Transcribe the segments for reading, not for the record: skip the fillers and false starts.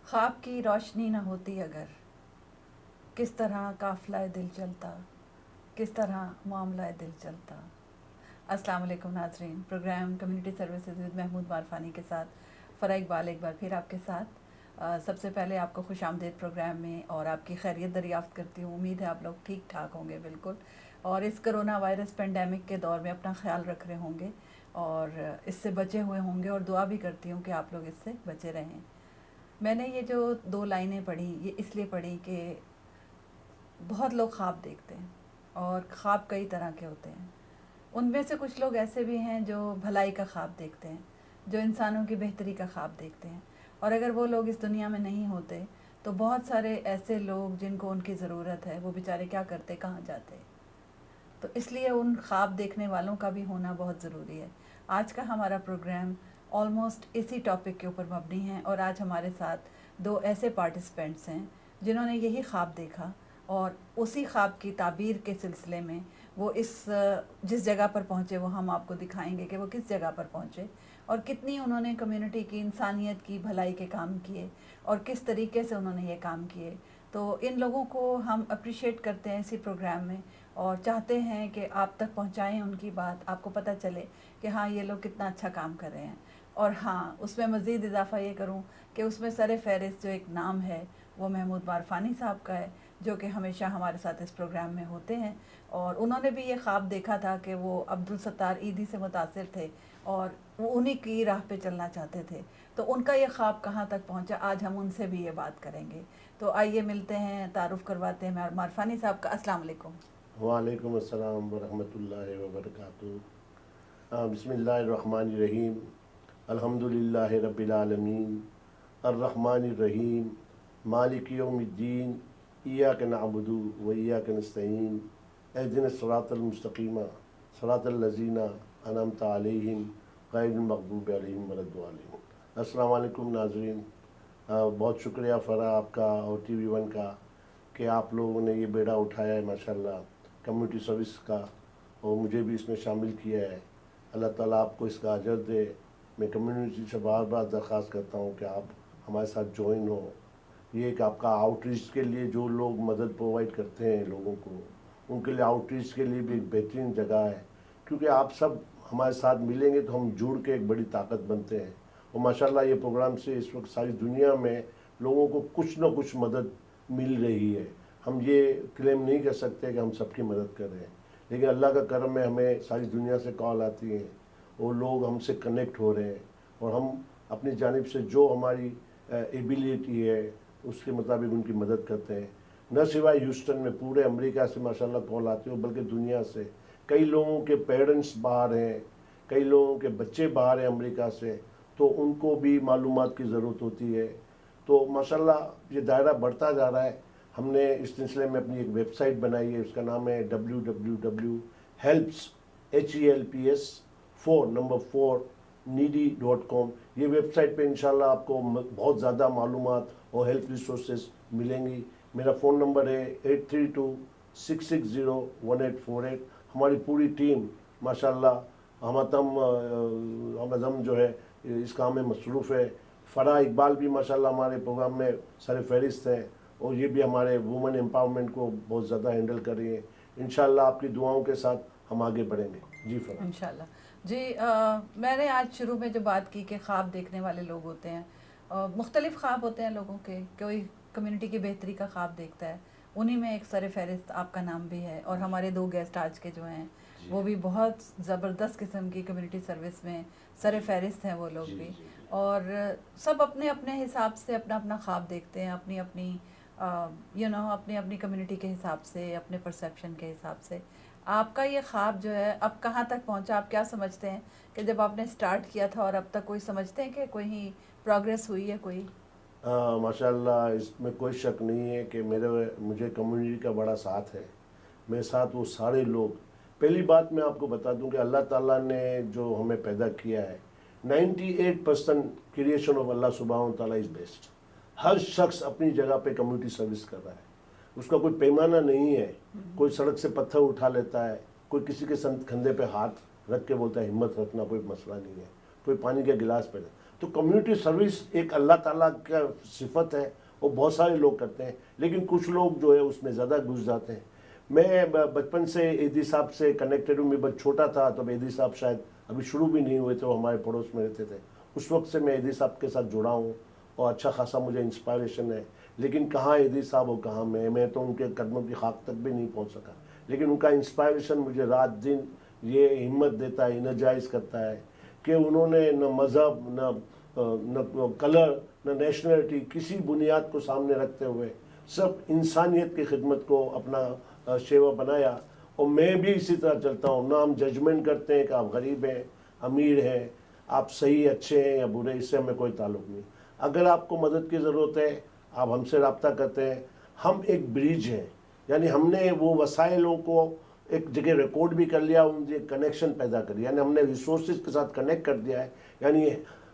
ख्वाब की रोशनी न होती अगर, किस तरह काफ़िला दिल चलता, किस तरह मामला दिल चलता। अस्सलाम वालेकुम नाजरीन, programme community services with Mahmood Marfani के साथ फ़रा इकबाल एक बार फिर आपके साथ। सबसे पहले आपको खुशामदीद प्रोग्राम में और आपकी खैरियत दरियाफ़्त करती हूँ। उम्मीद है आप लोग ठीक ठाक होंगे बिल्कुल, और इस कोरोना वायरस पेंडेमिक के दौर में अपना ख्याल रख रहे होंगे और इससे बचे हुए होंगे, और दुआ भी करती हूँ कि आप लोग इससे बचे रहें। मैंने ये जो 2 लाइनें पढ़ी, ये इसलिए पढ़ी कि बहुत लोग ख्वाब देखते हैं और ख्वाब कई तरह के होते हैं। उनमें से कुछ लोग ऐसे भी हैं जो भलाई का ख्वाब देखते हैं, जो इंसानों की बेहतरी का ख्वाब देखते हैं, और अगर वो लोग इस दुनिया में नहीं होते तो बहुत सारे ऐसे लोग जिनको उनकी ज़रूरत है वो बेचारे क्या करते, कहाँ जाते। तो इसलिए उन ख्वाब देखने वालों का भी होना बहुत ज़रूरी है। आज का हमारा प्रोग्राम ऑलमोस्ट इसी टॉपिक के ऊपर मबनी है, और आज हमारे साथ 2 ऐसे पार्टिसिपेंट्स हैं जिन्होंने यही ख्वाब देखा, और उसी ख्वाब की ताबीर के सिलसिले में वो जिस जगह पर पहुँचे वो हम आपको दिखाएंगे कि वो किस जगह पर पहुँचे और कितनी उन्होंने कम्युनिटी की, इंसानियत की भलाई के काम किए और किस तरीके से उन्होंने ये काम किए। तो इन लोगों को हम अप्रिशिएट करते हैं इसी प्रोग्राम में, और चाहते हैं कि आप तक पहुंचाएं उनकी बात, आपको पता चले कि हाँ ये लोग कितना अच्छा काम कर रहे हैं। और हाँ, उसमें मज़ीद इजाफ़ा ये करूँ कि उसमें सर फ़हरिस्त जो एक नाम है वो महमूद मारफानी साहब का है, जो कि हमेशा हमारे साथ इस प्रोग्राम में होते हैं। और उन्होंने भी ये ख्वाब देखा था कि वो अब्दुल सत्तार ईदी से मुतासिर थे और वो उन्हीं की राह पे चलना चाहते थे। तो उनका ये ख्वाब कहाँ तक पहुँचा, आज हम उनसे भी ये बात करेंगे। तो आइए मिलते हैं, तारुफ़ करवाते हैं मारफानी साहब का। अस्सलाम वालेकुम। वालेकुम अस्सलाम वरहमतुल्लाहि वबरकातुहू। बिस्मिल्लाहिर्रहमानिर्रहीम। अल्हम्दुलिल्लाहि रब्बिल आलमीन, अर्रहमानिर्रहीम, मालिकि यौमिद्दीन, इय्याका नअबुदु व इय्याका नस्तईन, इहदिनस सिरातल मुस्तक़ीम, सिरातल लज़ीना अनअमता अलैहिम गैरिल मग़दूबि अलैहिम वलद्दालिन। अस्सलाम वालेकुम नाज़रीन, बहुत शुक्रिया फ़रा आपका और TV1 का कि आप लोगों ने ये बेड़ा उठाया है माशाल्लाह कम्युनिटी सर्विस का, और मुझे भी इसमें शामिल किया है। अल्लाह ताला आपको इसका अजर दे। मैं कम्युनिटी से बार बार दरख्वास्त करता हूँ कि आप हमारे साथ ज्वाइन हो। ये एक आपका आउटरीच के लिए, जो लोग मदद प्रोवाइड करते हैं लोगों को, उनके लिए आउटरीच के लिए भी एक बेहतरीन जगह है, क्योंकि आप सब हमारे साथ मिलेंगे तो हम जुड़ के एक बड़ी ताकत बनते हैं। और माशाल्लाह ये प्रोग्राम से इस वक्त सारी दुनिया में लोगों को कुछ न कुछ मदद मिल रही है। हम ये क्लेम नहीं कर सकते कि हम सबकी मदद कर रहे हैं, लेकिन अल्लाह का करम है, हमें सारी दुनिया से कॉल आती है और लोग हमसे कनेक्ट हो रहे हैं, और हम अपनी जानिब से जो हमारी एबिलिटी है उसके मुताबिक उनकी मदद करते हैं। न सिवाय ह्यूस्टन में, पूरे अमेरिका से माशाल्लाह कॉल आती है, बल्कि दुनिया से कई लोगों के पेरेंट्स बाहर हैं, कई लोगों के बच्चे बाहर हैं अमेरिका से, तो उनको भी मालूमात की ज़रूरत होती है। तो माशाल्लाह ये दायरा बढ़ता जा रहा है। हमने इस सिलसिले में अपनी एक वेबसाइट बनाई है, उसका नाम है www.helps4needy.com। ये वेबसाइट पे इंशाल्लाह आपको बहुत ज़्यादा मालूमात और हेल्प रिसोर्सेज मिलेंगी। मेरा फ़ोन नंबर है 8326601848। हमारी पूरी टीम माशाल्लाह हमदम जो है इस काम में मसरूफ़ है। फ़रा इकबाल भी माशाल्लाह हमारे प्रोग्राम में सर फहरिस्त हैं, और ये भी हमारे वुमेन एम्पावरमेंट को बहुत ज़्यादा हैंडल कर रही है। इंशाल्लाह आपकी दुआओं के साथ हम आगे बढ़ेंगे। जी फ़रा। इंशाल्लाह जी। मैंने आज शुरू में जो बात की कि ख्वाब देखने वाले लोग होते हैं, मुख्तलिफ़ ख्वाब होते हैं लोगों के। कोई कम्युनिटी की बेहतरी का ख्वाब देखता है, उन्हीं में एक सर फहरिस्त आपका नाम भी है, और हमारे 2 गेस्ट आज के जो हैं वो भी बहुत ज़बरदस्त किस्म की कम्युनिटी सर्विस में सर फहरिस्त हैं वो लोग भी। और सब अपने अपने हिसाब से अपना अपना ख्वाब देखते हैं, अपनी अपनी अपनी अपनी कम्युनिटी के हिसाब से, अपने परसेप्शन के हिसाब से। आपका ये ख्वाब जो है अब कहाँ तक पहुँचा, आप क्या समझते हैं कि जब आपने स्टार्ट किया था और अब तक कोई समझते हैं कि कोई प्रोग्रेस हुई है कोई? माशाल्लाह इसमें कोई शक नहीं है कि मुझे कम्युनिटी का बड़ा साथ है। मेरे साथ वो सारे लोग, पहली बात मैं आपको बता दूं कि अल्लाह ताला ने जो हमें पैदा किया है, 98% क्रिएशन ऑफ अल्लाह सुब्हानहू ताला इज़ बेस्ट। हर शख्स अपनी जगह पे कम्युनिटी सर्विस कर रहा है, उसका कोई पैमाना नहीं है। कोई सड़क से पत्थर उठा लेता है, कोई किसी के कंधे पे हाथ रख के बोलता है हिम्मत रखना, कोई मसला नहीं है। कोई पानी का गिलास पे, तो कम्युनिटी सर्विस एक अल्लाह ताला का सिफत है, वो बहुत सारे लोग करते हैं, लेकिन कुछ लोग जो है उसमें ज़्यादा घुस जाते हैं। मैं बचपन से एदी साहब से कनेक्टेड हूँ। मैं बहुत छोटा था तब एदी साहब शायद अभी शुरू भी नहीं हुए थे, वो हमारे पड़ोस में रहते थे। उस वक्त से मैं एदी साहब के साथ जुड़ा हूँ और अच्छा खासा मुझे इंस्पायरेशन है। लेकिन कहाँ एदी साहब और कहाँ मैं तो उनके कदमों की खाक तक भी नहीं पहुँच सका, लेकिन उनका इंस्पायरेशन मुझे रात दिन ये हिम्मत देता है, इनर्जाइज करता है कि उन्होंने न मज़हब, न कलर, न नेशनलिटी, किसी बुनियाद को सामने रखते हुए सब इंसानियत की खिदमत को अपना शेवा बनाया। और मैं भी इसी तरह चलता हूँ। ना हम जजमेंट करते हैं कि आप गरीब हैं, अमीर हैं, आप सही अच्छे हैं या बुरे, इससे हमें कोई ताल्लुक नहीं। अगर आपको मदद की ज़रूरत है, आप हमसे रब्ता करते हैं। हम एक ब्रिज हैं, यानी हमने वो वसाइलों को एक जगह रिकॉर्ड भी कर लिया, उनसे कनेक्शन पैदा कर दिया, यानी हमने रिसोर्सेज के साथ कनेक्ट कर दिया है। यानी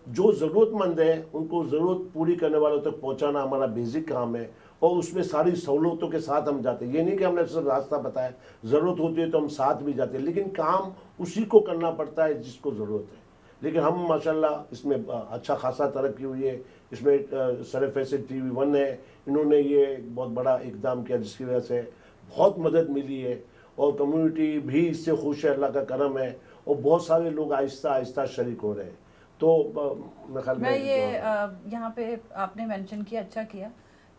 जो ज़रूरतमंद है उनको ज़रूरत पूरी करने वालों तक पहुंचाना हमारा बेसिक काम है, और उसमें सारी सहूलतों के साथ हम जाते हैं। ये नहीं कि हमने सिर्फ रास्ता बताया, ज़रूरत होती है तो हम साथ भी जाते हैं, लेकिन काम उसी को करना पड़ता है जिसको ज़रूरत है। लेकिन हम माशाल्लाह इसमें अच्छा खासा तरक्की हुई है। इसमें सरफैसे TV1 है, इन्होंने ये बहुत बड़ा इकदाम किया जिसकी वजह से बहुत मदद मिली है, और कम्युनिटी भी इससे खुश है, अल्लाह का करम है, और बहुत सारे लोग आहिस्ता आहिस्ता शरीक हो रहे हैं। तो मैं ये यहाँ पे आपने मेंशन किया, अच्छा किया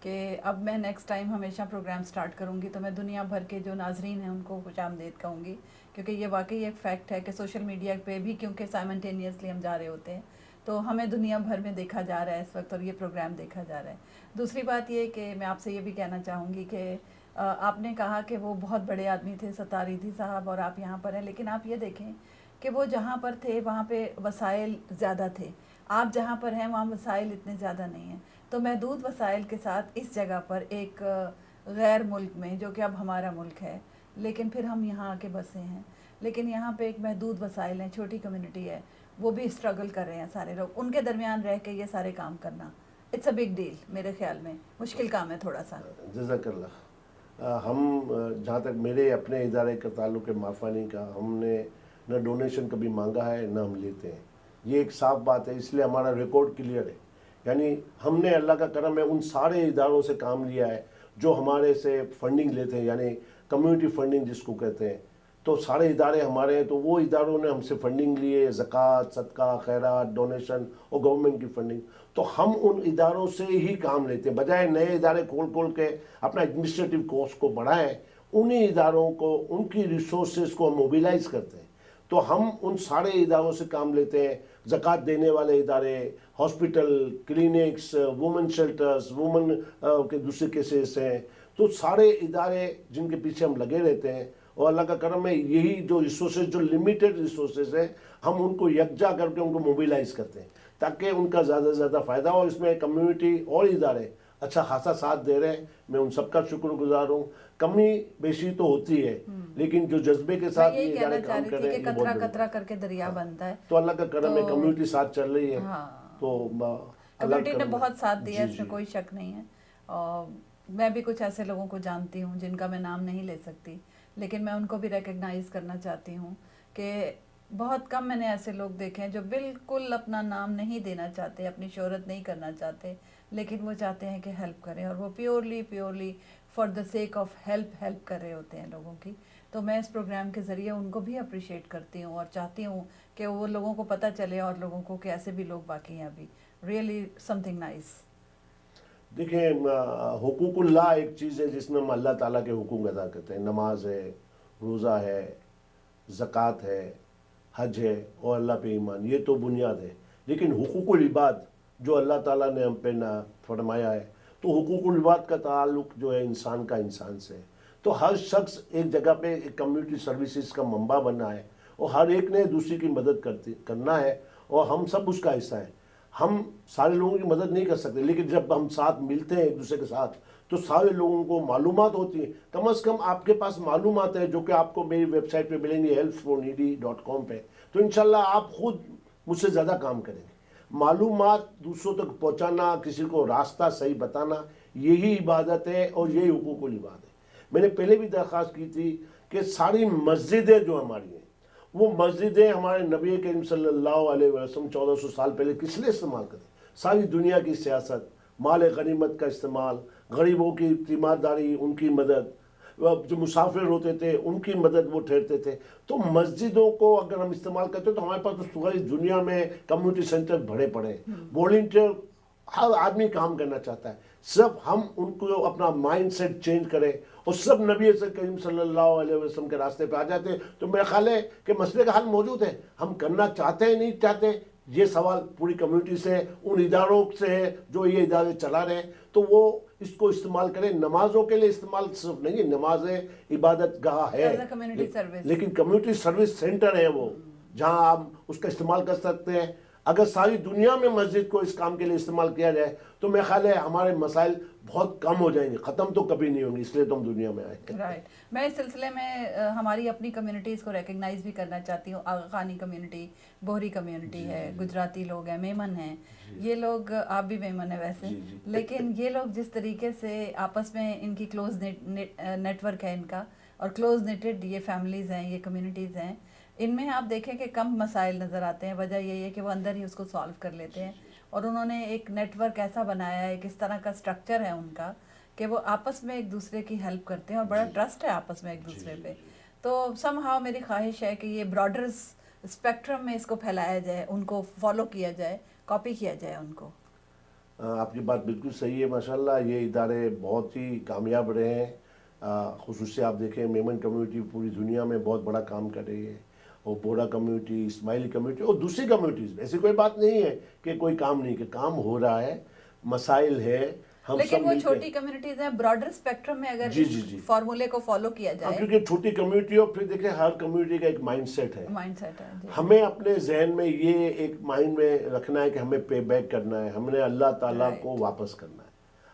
कि अब मैं नेक्स्ट टाइम हमेशा प्रोग्राम स्टार्ट करूँगी तो मैं दुनिया भर के जो नाजरीन हैं उनको खुशामदीद कहूँगी, क्योंकि ये वाकई एक फ़ैक्ट है कि सोशल मीडिया पे भी क्योंकि साइमल्टेनियसली हम जा रहे होते हैं तो हमें दुनिया भर में देखा जा रहा है इस वक्त, और ये प्रोग्राम देखा जा रहा है। दूसरी बात ये कि मैं आपसे ये भी कहना चाहूँगी कि आपने कहा कि वो बहुत बड़े आदमी थे सतारिदी साहब और आप यहाँ पर हैं, लेकिन आप ये देखें कि वो जहाँ पर थे वहाँ पे वसाइल ज़्यादा थे, आप जहाँ पर हैं वहाँ वसाइल इतने ज़्यादा नहीं हैं। तो महदूद वसाइल के साथ इस जगह पर एक गैर मुल्क में, जो कि अब हमारा मुल्क है, लेकिन फिर हम यहाँ आके बसे हैं, लेकिन यहाँ पे एक महदूद वसाइल हैं, छोटी कम्युनिटी है, वो भी स्ट्रगल कर रहे हैं सारे लोग, उनके दरमियान रह के ये सारे काम करना इट्स अ बिग डील। मेरे ख्याल में मुश्किल काम है थोड़ा सा। जज़ाकल्लाह। हम जहाँ तक मेरे अपने इदारे का ताल्लुक़ है मारफानी का, हमने न डोनेशन कभी मांगा है न हम लेते हैं, ये एक साफ बात है, इसलिए हमारा रिकॉर्ड क्लियर है। यानी हमने अल्लाह का करम है उन सारे इदारों से काम लिया है जो हमारे से फंडिंग लेते हैं, यानी कम्युनिटी फंडिंग जिसको कहते हैं। तो सारे इदारे हमारे हैं, तो वो इदारों ने हमसे फंडिंग लिए, ज़कात, सदका, खैरात, डोनेशन और गवर्नमेंट की फंडिंग। तो हम उन इदारों से ही काम लेते हैं, बजाय नए इदारे खोल के अपना एडमिनिस्ट्रेटिव कॉस्ट को बढ़ाएं, उन्हीं इदारों को, उनकी रिसोर्सेज को हम मोबिलाइज करते हैं। तो हम उन सारे इदारों से काम लेते हैं, ज़कात देने वाले इदारे, hospital, clinics, women shelters, women के दूसरे केसेस हैं, तो सारे इदारे जिनके पीछे हम लगे रहते हैं। और अल्लाह का करम है, यही जो रिसोर्सेज, जो लिमिटेड रिसोर्सेज हैं, हम उनको यकजा करके उनको मोबिलाइज करते हैं ताकि उनका ज़्यादा से ज़्यादा फ़ायदा हो। इसमें कम्युनिटी और इदारे अच्छा खासा साथ दे रहे हैं, मैं उन सबका शुक्रगुजार हूँ। कमी बेशी तो होती है, लेकिन जो जज्बे के साथ ये इदारे काम कर रहे हैं, कतरा कतरा करके दरिया बनता है। तो अल्लाह का करम है, कम्युनिटी साथ चल रही है। तो कम्युनिटी ने बहुत साथ दिया है, इसमें कोई शक नहीं है। और मैं भी कुछ ऐसे लोगों को जानती हूँ जिनका मैं नाम नहीं ले सकती, लेकिन मैं उनको भी रिकग्नाइज़ करना चाहती हूँ कि बहुत कम मैंने ऐसे लोग देखे हैं जो बिल्कुल अपना नाम नहीं देना चाहते, अपनी शोहरत नहीं करना चाहते, लेकिन वो चाहते हैं कि हेल्प करें, और वो purely for the sake of help कर रहे होते हैं लोगों की। तो मैं इस प्रोग्राम के ज़रिए उनको भी अप्रिशिएट करती हूँ और चाहती हूँ कि वो लोगों को पता चले और लोगों को कि ऐसे भी लोग बाकी हैं अभी। Really something nice. देखिए, हुकूकुल्लाह एक चीज़ है जिसमें हम अल्लाह ताला के हुकूम अदा करते हैं। नमाज है, रोज़ा है, ज़कात है, हज है और अल्लाह पे ईमान, ये तो बुनियाद है। लेकिन हुकूकुल इबाद जो अल्लाह ताला ने हम पे ना फरमाया है, तो हुकूकुल इबाद का ताल्लुक जो है इंसान का इंसान से। तो हर शख्स एक जगह पे एक कम्युनिटी सर्विसेज का मंबा बनना है, और हर एक ने दूसरी की मदद करना है, और हम सब उसका हिस्सा है। हम सारे लोगों की मदद नहीं कर सकते, लेकिन जब हम साथ मिलते हैं एक दूसरे के साथ, तो सारे लोगों को मालूमात होती है। कम से कम आपके पास मालूमात है, जो कि आपको मेरी वेबसाइट पे मिलेंगी helpsforneedy.com पे। तो इंशाल्लाह आप खुद मुझसे ज़्यादा काम करेंगे। मालूमात दूसरों तक पहुँचाना, किसी को रास्ता सही बताना, यही इबादत है और यही हुकूकुल इबादत है। मैंने पहले भी दरख्वास्त की थी कि सारी मस्जिदें जो हमारी हैं वो मस्जिदें हमारे नबी करीम सल्लल्लाहु अलैहि वसल्लम 1400 साल पहले किस लिए इस्तेमाल करते? सारी दुनिया की सियासत, माल गनीमत का इस्तेमाल, गरीबों की तीमारदारी, उनकी मदद, जो मुसाफिर होते थे उनकी मदद वो ठहरते थे। तो मस्जिदों को अगर हम इस्तेमाल करते तो हमारे पास तो सारी दुनिया में कम्युनिटी सेंटर भरे पड़े, वॉलंटियर, हर आदमी काम करना चाहता है। सब हम उनको अपना माइंड सेट चेंज करें और सब नबी करीम सल्लल्लाहु अलैहि वसल्लम के रास्ते पे आ जाते हैं, तो मेरा ख्याल है कि मसले का हल मौजूद है। हम करना चाहते हैं नहीं चाहते, ये सवाल पूरी कम्युनिटी से, उन इदारों से है जो ये इदारे चला रहे हैं, तो वो इसको इस्तेमाल करें। नमाजों के लिए इस्तेमाल सिर्फ नहीं, नमाजें इबादत गाह है, लेकिन कम्युनिटी सर्विस सेंटर है वो, जहाँ आप उसका इस्तेमाल कर सकते हैं। अगर सारी दुनिया में मस्जिद को इस काम के लिए इस्तेमाल किया जाए तो मेरा ख्याल है हमारे मसाइल बहुत कम हो जाएंगे, ख़त्म तो कभी नहीं होंगे, इसलिए तो हम दुनिया में आए। राइट। मैं इस सिलसिले में हमारी अपनी कम्युनिटीज़ को रिकग्नाइज भी करना चाहती हूँ। आगा खानी कम्युनिटी, बोहरी कम्युनिटी है, गुजराती लोग हैं, मेमन हैं, ये लोग, आप भी मेमन है वैसे, लेकिन ये लोग जिस तरीके से आपस में इनकी क्लोज नेटवर्क है इनका, और क्लोज नेटेड ये फैमिलीज़ हैं, ये कम्युनिटीज़ हैं, इनमें आप देखें कि कम मसाइल नज़र आते हैं। वजह यही है कि वो अंदर ही उसको सॉल्व कर लेते हैं, और उन्होंने एक नेटवर्क ऐसा बनाया है, किस तरह का स्ट्रक्चर है उनका कि वो आपस में एक दूसरे की हेल्प करते हैं और बड़ा ट्रस्ट है आपस में एक दूसरे पे। तो समहाउ मेरी ख्वाहिश है कि ये ब्रॉडर स्पेक्ट्रम में इसको फैलाया जाए, उनको फॉलो किया जाए, कॉपी किया जाए उनको। आपकी बात बिल्कुल सही है। माशाल्लाह ये इदारे बहुत ही कामयाब रहे हैं। खुसूस से आप देखें मेमन कम्युनिटी पूरी दुनिया में बहुत बड़ा काम कर रही है, और बोरा कम्युनिटी, इस्माइली कम्युनिटी और दूसरी कम्युनिटीज़, ऐसी कोई बात नहीं है कि कोई काम नहीं, कि काम हो रहा है, मसाइल है, हम लेकिन सब वो छोटी कम्युनिटीज हैं, ब्रॉडर स्पेक्ट्रम में अगर फॉर्मूले को फॉलो किया जाए, क्योंकि छोटी कम्युनिटी, और फिर देखिए हर कम्युनिटी का एक माइंडसेट है। जी। हमें अपने जहन में ये एक माइंड में रखना है कि हमें पे बैक करना है, हमने अल्लाह ताला को वापस करना है।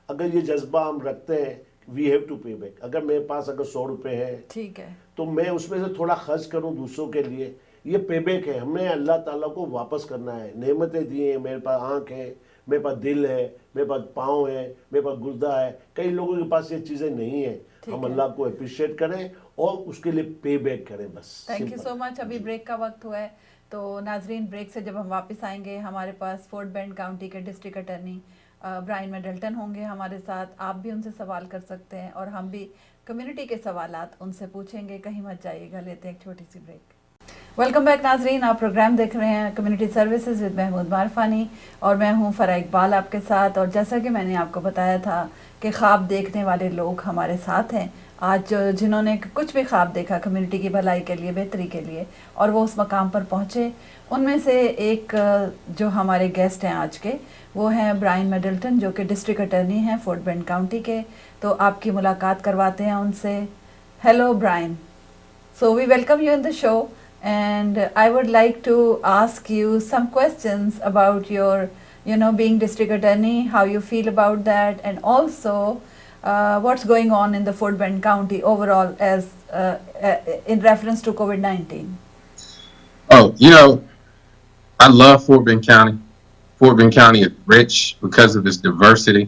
अगर ये जज्बा हम रखते हैं, वी हैव टू पे बैक। अगर मेरे पास अगर 100 रुपये है, ठीक है, तो मैं उसमें से थोड़ा खर्च करूं दूसरों के लिए, ये पे बैक है। हमने अल्लाह ताला को वापस करना है। नेमतें दी हैं, मेरे पास आँख है, मेरे पास दिल है, मेरे पास पाँव है, मेरे पास गुर्दा है, कई लोगों के पास ये चीज़ें नहीं है। हम अल्लाह को अप्रिशिएट करें और उसके लिए पे बैक करें, बस। Thank you so much. अभी ब्रेक का वक्त हुआ है, तो नाजरीन ब्रेक से जब हम वापस आएंगे, हमारे पास फोर्ट बेंड काउंटी के डिस्ट्रिक्ट अटर्नी ब्रायन मेडल्टन होंगे हमारे साथ। आप भी उनसे सवाल कर सकते हैं और हम भी कम्युनिटी के सवालात उनसे पूछेंगे। कहीं मत जाइएगा, लेते हैं एक छोटी सी ब्रेक। वेलकम बैक नाजरीन, आप प्रोग्राम देख रहे हैं कम्युनिटी सर्विसेज विद महमूद मारफानी, और मैं हूं फरा इकबाल आपके साथ। और जैसा कि मैंने आपको बताया था कि ख्वाब देखने वाले लोग हमारे साथ हैं आज, जिन्होंने कुछ भी ख्वाब देखा कम्युनिटी की भलाई के लिए, बेहतरी के लिए, और वो उस मकाम पर पहुँचे। उनमें से एक जो हमारे गेस्ट हैं आज के, वो हैं ब्रायन मेडल्टन, जो कि डिस्ट्रिक्ट अटर्नी हैं फोर्ट बेंड काउंटी के। तो आपकी मुलाकात करवाते हैं उनसे। Hello Brian, so we welcome you in the show, and I would like to ask you some questions about your, being district attorney, how you feel about that, and also what's going on in the Fort Bend County overall as in reference to COVID-19. Oh, I love Fort Bend County. Fort Bend County is rich because of its diversity.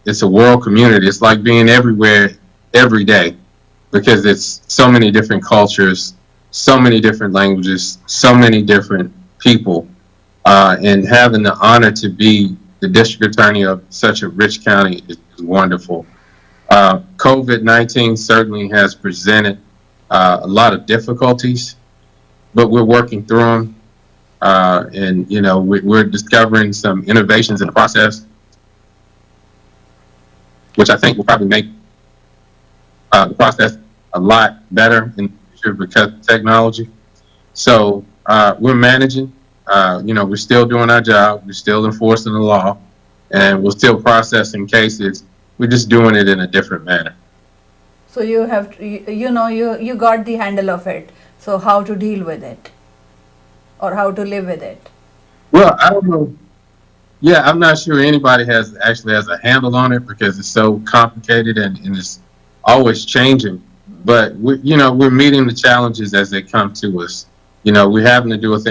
It's a world community. It's like being everywhere every day, because it's so many different cultures, so many different languages, so many different people, and having the honor to be the district attorney of such a rich county is wonderful. COVID-19 certainly has presented a lot of difficulties, but we're working through them, and we're discovering some innovations in the process, which I think will probably make the process a lot better in the future because of technology. So we're managing. We're still doing our job. We're still enforcing the law, and we're still processing cases. We're just doing it in a different manner. So you have to, you got the handle of it. So how to deal with it, or how to live with it? Well, I don't know. Yeah, I'm not sure anybody actually has a handle on it, because it's so complicated and it's always changing. But we're meeting the challenges as they come to us. We're having to do a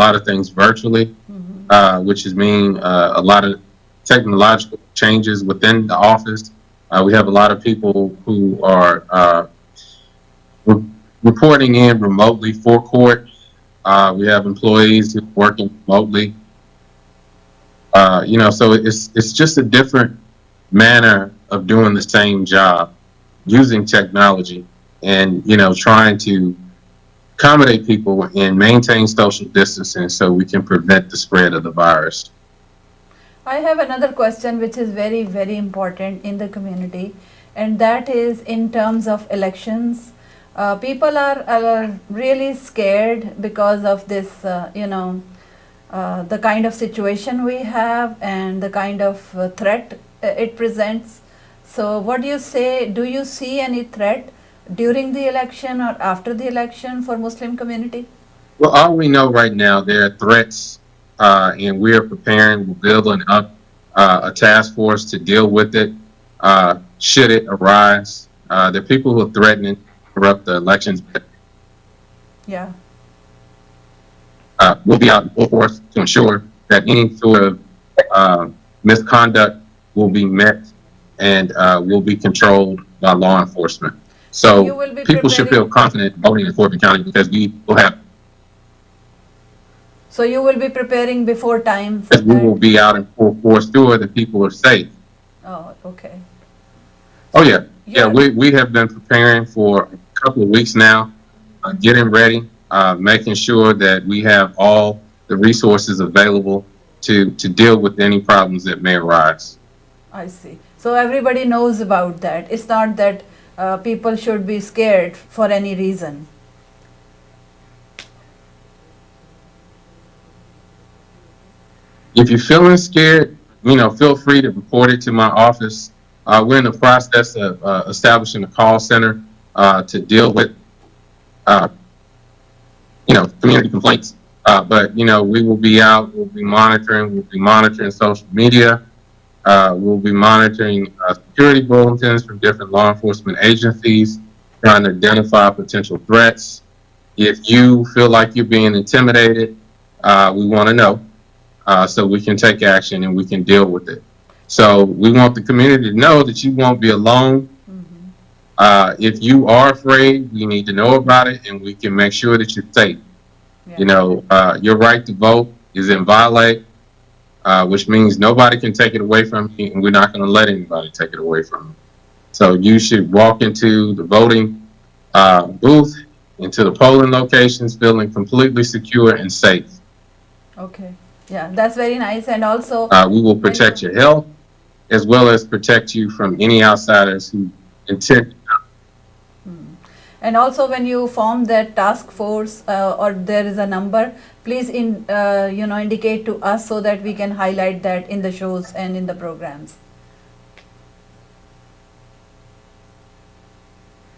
lot of things virtually, which is mean a lot of technological changes within the office. We have a lot of people who are reporting in remotely for court. We have employees who are working remotely. So it's just a different manner of doing the same job using technology and, trying to accommodate people and maintain social distancing so we can prevent the spread of the virus. I have another question which is very, very important in the community, and that is in terms of elections. People are really scared because of this, the kind of situation we have and the kind of threat it presents. So what do you say? Do you see any threat during the election or after the election for Muslim community? Well, all we know right now, there are threats, and we are preparing, we're building up a task force to deal with it, should it arise. The people who are threatening to corrupt the elections, Yeah. We'll be out in full force to ensure that any sort of misconduct will be met and will be controlled by law enforcement. So You will be people should feel confident voting in Fort Bend County because we will have. So you will be preparing before time for Because we will that? be out in full force sure that people are safe. Oh, okay. Oh yeah, Yeah. we have been preparing for a couple of weeks now, getting ready, making sure that we have all the resources available to deal with any problems that may arise. I see. So everybody knows about that. It's not that people should be scared for any reason. If you're feeling scared, feel free to report it to my office. We're in the process of establishing a call center to deal with, community complaints. But we will be out. We'll be monitoring social media. We'll be monitoring security bulletins from different law enforcement agencies, trying to identify potential threats. If you feel like you're being intimidated, we want to know. So we can take action and we can deal with it. So we want the community to know that you won't be alone. Mm-hmm. If you are afraid, we need to know about it and we can make sure that you're safe. Yeah. Your right to vote is inviolate, which means nobody can take it away from you and we're not going to let anybody take it away from you. So you should walk into the voting booth, into the polling locations, feeling completely secure and safe. Okay. Yeah, that's very nice. And also, we will protect your health as well as protect you from any outsiders who intend. and also when you form that task force or there is a number, please indicate to us so that we can highlight that in the shows and in the programs.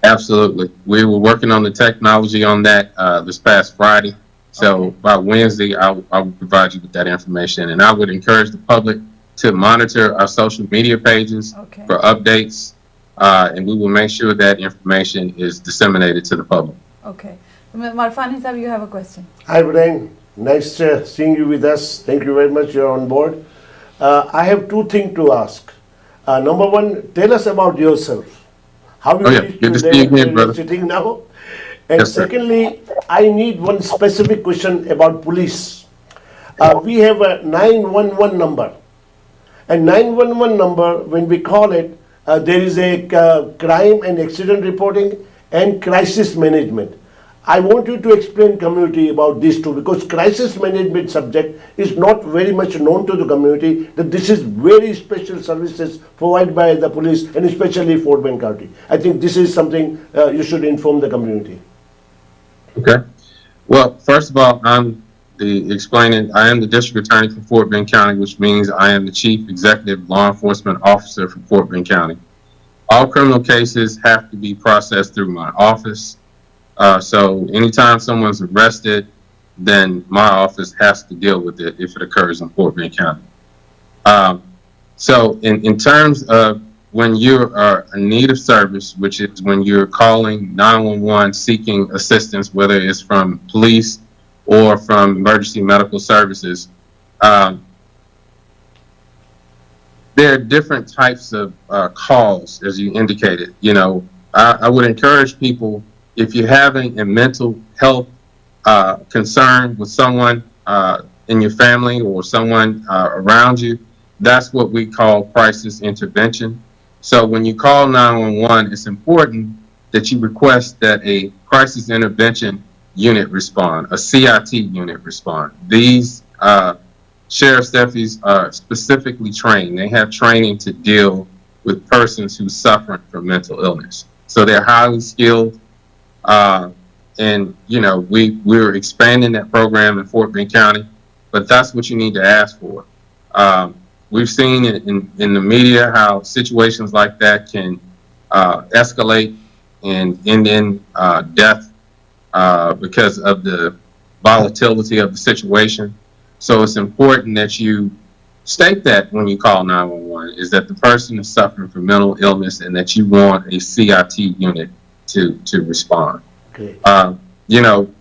Absolutely. We were working on the technology on that this past Friday. So by Wednesday, I'll provide you with that information. And I would encourage the public to monitor our social media pages for updates. And we will make sure that information is disseminated to the public. Okay. Marfani sir, you have a question. Hi, Brian. Nice seeing you with us. Thank you very much. You're on board. I have two things to ask. Number one, tell us about yourself. How you good to see you again, brother. Sitting now? And Yes, sir. secondly, I need one specific question about police. We have a 911 number. And 911 number, when we call it, there is a crime and accident reporting and crisis management. I want you to explain community about these two because crisis management subject is not very much known to the community that this is very special services provided by the police and especially Fort Bend County. I think this is something you should inform the community. Okay. Well, first of all, I am the district attorney for Fort Bend County, which means I am the chief executive law enforcement officer for Fort Bend County. All criminal cases have to be processed through my office. So anytime someone's arrested, then my office has to deal with it if it occurs in Fort Bend County. So in terms of when you are in need of service, which is when you're calling 911 seeking assistance, whether it's from police or from emergency medical services, there are different types of calls, as you indicated. I would encourage people if you're having a mental health concern with someone in your family or someone around you, that's what we call crisis intervention. So when you call 911, it's important that you request that a crisis intervention unit respond, a CIT unit respond. These sheriff's deputies are specifically trained. They have training to deal with persons who suffer from mental illness. So they're highly skilled. And we're expanding that program in Fort Bend County, but that's what you need to ask for. We've seen in the media how situations like that can escalate and end in death because of the volatility of the situation. So it's important that you state that when you call 911, is that the person is suffering from mental illness and that you want a CIT unit to respond. Okay.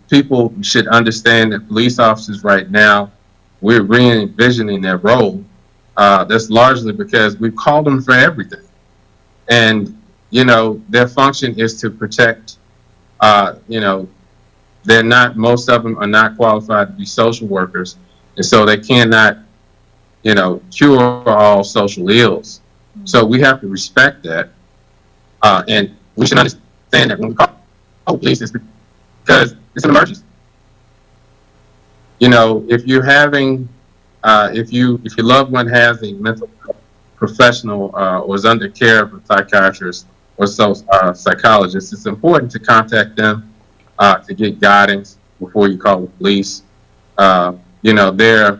People should understand that police officers right now, we're re-envisioning their role. That's largely because we've called them for everything. And, their function is to protect, most of them are not qualified to be social workers. And so they cannot, cure all social ills. So we have to respect that. And we should understand that when we call police, it's because it's an emergency. If you're having, if your loved one has a mental professional or is under care of a psychiatrist or psychologist, it's important to contact them to get guidance before you call the police. There are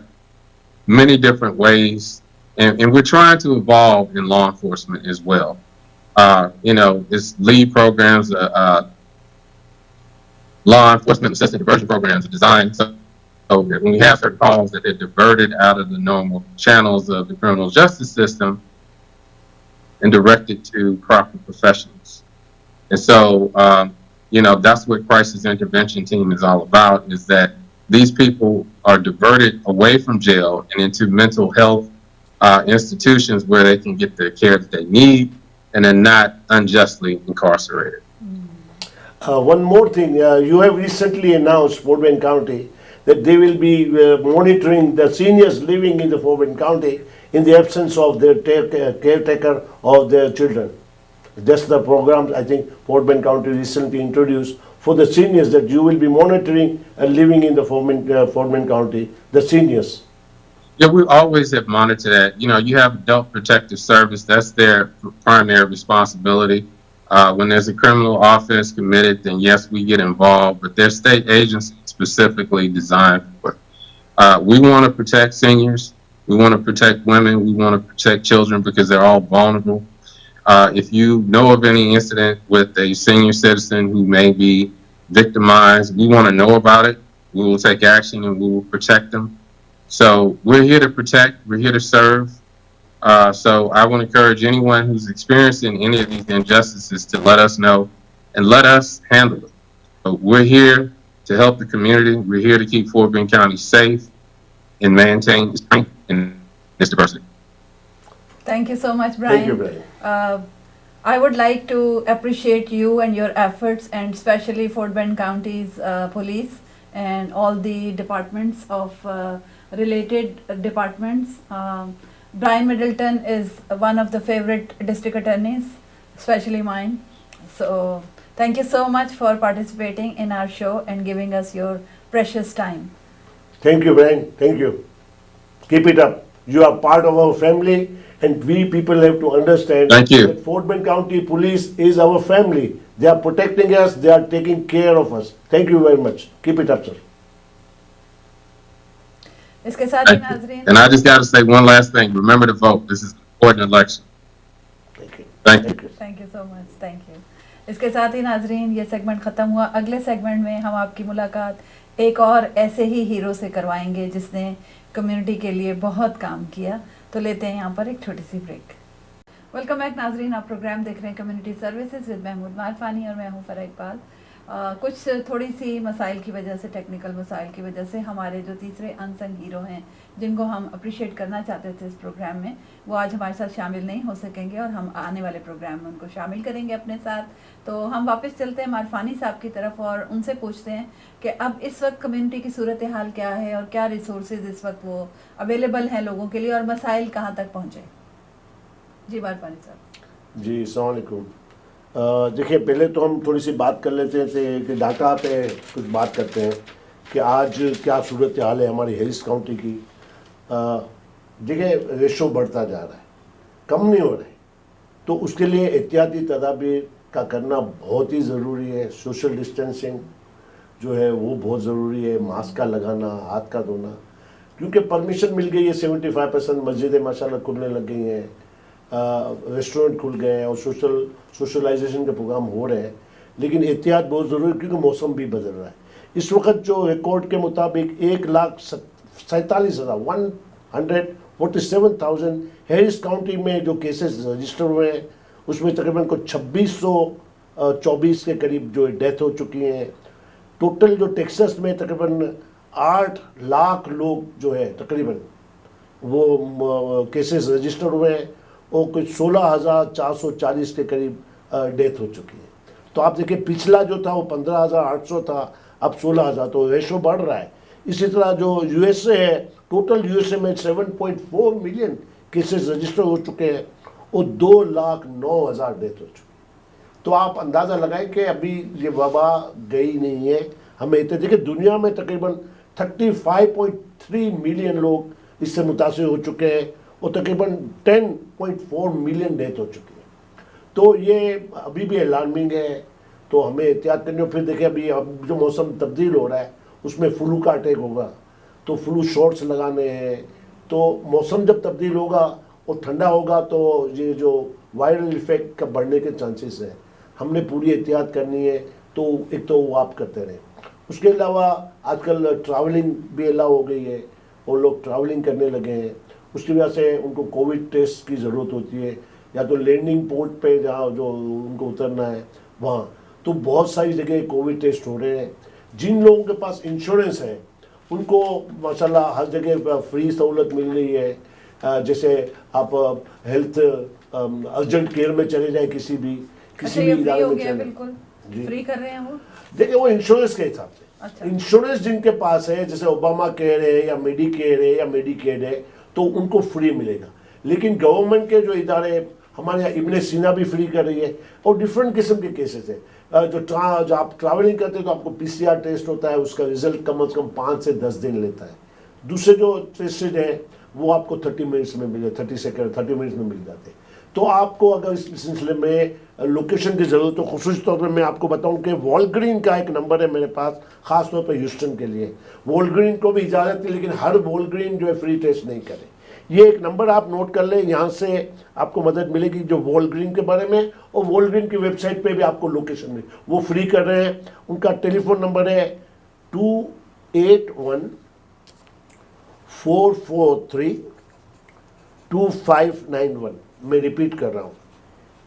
many different ways, and we're trying to evolve in law enforcement as well. It's lead programs, law enforcement assisted diversion programs are designed so that when we have certain calls that they're diverted out of the normal channels of the criminal justice system and directed to proper professionals. And so, that's what crisis intervention team is all about, is that these people are diverted away from jail and into mental health institutions where they can get the care that they need and are not unjustly incarcerated. One more thing, you have recently announced, Fort Bend County, that they will be monitoring the seniors living in the Fort Bend County in the absence of their caretaker of their children. That's the program I think Fort Bend County recently introduced for the seniors, that you will be monitoring and living in the Fort Bend County, the seniors. Yeah, we always have monitored that. You have Adult Protective Service, that's their primary responsibility. When there's a criminal offense committed, then yes, we get involved, but there's state agencies specifically designed for it. We want to protect seniors. We want to protect women. We want to protect children because they're all vulnerable. If you know of any incident with a senior citizen who may be victimized, we want to know about it. We will take action and we will protect them. So we're here to protect. We're here to serve. So I want to encourage anyone who's experiencing any of these injustices to let us know and let us handle it. So we're here to help the community. We're here to keep Fort Bend County safe and maintain its strength and its diversity. Thank you so much, Brian. Thank you, Brian. I would like to appreciate you and your efforts, and especially Fort Bend County's police and all the departments of related departments. Brian Middleton is one of the favorite district attorneys, especially mine. So thank you so much for participating in our show and giving us your precious time. Thank you, Brian. Thank you. Keep it up. You are part of our family, and we people have to understand Thank you. that Fort Bend County Police is our family. They are protecting us. They are taking care of us. Thank you very much. Keep it up, sir. इसके साथ ही नाजरीन, And I just got to say one last thing. Remember to vote. This is an important election. Thank you. Thank you. Thank you so much, thank you. इसके साथ ही नाजरीन, ये segment ख़त्म हुआ। अगले सेगमेंट में हम आपकी मुलाकात एक और ऐसे ही हीरो से करवाएंगे जिसने कम्युनिटी के लिए बहुत काम किया। तो लेते हैं यहाँ पर एक छोटी सी ब्रेक। वेलकम बैक नाजरीन, आप प्रोग्राम देख रहे हैं कम्युनिटी सर्विसेज विद महमूद मारफानी और मैं हूँ फरा इकबाल। कुछ थोड़ी सी मसाइल की वजह से, टेक्निकल मसाइल की वजह से हमारे जो तीसरे अनसंग हीरो हैं, जिनको हम अप्रिशिएट करना चाहते थे इस प्रोग्राम में, वो आज हमारे साथ शामिल नहीं हो सकेंगे और हम आने वाले प्रोग्राम में उनको शामिल करेंगे अपने साथ। तो हम वापस चलते हैं मारफानी साहब की तरफ और उनसे पूछते हैं कि अब इस वक्त कम्युनिटी की सूरत हाल क्या है और क्या रिसोर्सेज इस वक्त वो अवेलेबल हैं लोगों के लिए और मसाइल कहाँ तक पहुँचे। जी मारफानी साहब। जी अस्सलाम वालेकुम। देखिए, पहले तो हम थोड़ी सी बात कर लेते थे कि डाटा पे कुछ बात करते हैं कि आज क्या सूरत हाल है हमारी हैरिस काउंटी की। देखिए, रेशो बढ़ता जा रहा है, कम नहीं हो रहा है, तो उसके लिए एहतियाती तदाबीर का करना बहुत ही ज़रूरी है। सोशल डिस्टेंसिंग जो है वो बहुत ज़रूरी है, मास्क का लगाना, हाथ का धोना, क्योंकि परमिशन मिल गई है 75%, मस्जिदें माशाल्लाह खुलने लग गई हैं, रेस्टोरेंट खुल गए हैं और सोशलाइजेशन के प्रोग्राम हो रहे हैं, लेकिन एहतियात बहुत ज़रूरी है क्योंकि मौसम भी बदल रहा है। इस वक्त जो रिकॉर्ड के मुताबिक 1,47,147,000 हैरिस काउंटी में जो केसेस रजिस्टर हुए हैं, उसमें तकरीबन को 2624 के करीब जो डेथ हो चुकी हैं। टोटल जो टेक्सास में तकरीबन 8 लाख लोग जो है तकरीबन वो केसेस रजिस्टर हुए हैं और कुछ 16,440 के करीब डेथ हो चुकी है। तो आप देखिए, पिछला जो था वो 15,800 था, अब 16,000, तो रेशो बढ़ रहा है। इसी तरह जो यूएसए है, टोटल यूएसए में 7.4 मिलियन केसेस रजिस्टर हो चुके हैं और 2,09,000 डेथ हो चुकी है। तो आप अंदाज़ा लगाएं कि अभी ये वबा गई नहीं है। हमें इतने देखिए, दुनिया में तकरीबन 35.3 मिलियन लोग इससे मुतासिर हो चुके हैं और तकरीबन 10.4 मिलियन डेथ हो चुकी है। तो ये अभी भी अलार्मिंग है, तो हमें एहतियात करनी हो। फिर देखिए, अभी अब जो मौसम तब्दील हो रहा है उसमें फ्लू का अटैक होगा, तो फ्लू शॉट्स लगाने हैं। तो मौसम जब तब्दील होगा और ठंडा होगा तो ये जो वायरल इफेक्ट का बढ़ने के चांसेस हैं, हमने पूरी एहतियात करनी है। तो एक तो वो आप करते रहें। उसके अलावा आजकल ट्रैवलिंग भी अलाउ हो गई है और लोग ट्रैवलिंग करने लगे हैं। उसकी वजह से उनको कोविड टेस्ट की ज़रूरत होती है, या तो लैंडिंग पोर्ट पे जहाँ जो उनको उतरना है वहाँ, तो बहुत सारी जगह कोविड टेस्ट हो रहे हैं। जिन लोगों के पास इंश्योरेंस है उनको माशाल्लाह हर जगह फ्री सहूलत मिल रही है। जैसे आप हेल्थ अर्जेंट केयर में चले जाए, किसी भी इदारे में चले, बिल्कुल फ्री कर रहे हैं वो। देखिए, वो इंश्योरेंस के हिसाब से। अच्छा। इंश्योरेंस जिनके पास है, जैसे ओबामा केयर है या मेडिकेयर है या मेडिकेड है, तो उनको फ्री मिलेगा। लेकिन गवर्नमेंट के जो इदारे, हमारे यहाँ इब्ने सीना भी फ्री कर रही है और डिफरेंट किस्म के केसेस है। जो आप ट्रैवलिंग करते हैं तो आपको पीसीआर टेस्ट होता है, उसका रिजल्ट कम से कम 5 से 10 दिन लेता है। दूसरे जो टेस्टेड हैं वो आपको 30 मिनट्स में मिले, 30 मिनट्स में मिल जाते हैं। तो आपको अगर इस सिलसिले में लोकेशन की ज़रूरत हो, खुसूसी तौर पर मैं आपको बताऊं कि वॉलग्रीन का एक नंबर है मेरे पास, ख़ास तौर पर ह्यूस्टन के लिए। वॉलग्रीन को भी इजाज़त है, लेकिन हर वॉलग्रीन जो है फ्री टेस्ट नहीं करे। ये एक नंबर आप नोट कर लें, यहाँ से आपको मदद मिलेगी जो वॉलग्रीन के बारे में, और वॉलग्रीन की वेबसाइट पे भी आपको लोकेशन में वो फ्री कर रहे हैं। उनका टेलीफोन नंबर है 281-443-2591। मैं रिपीट कर रहा हूँ,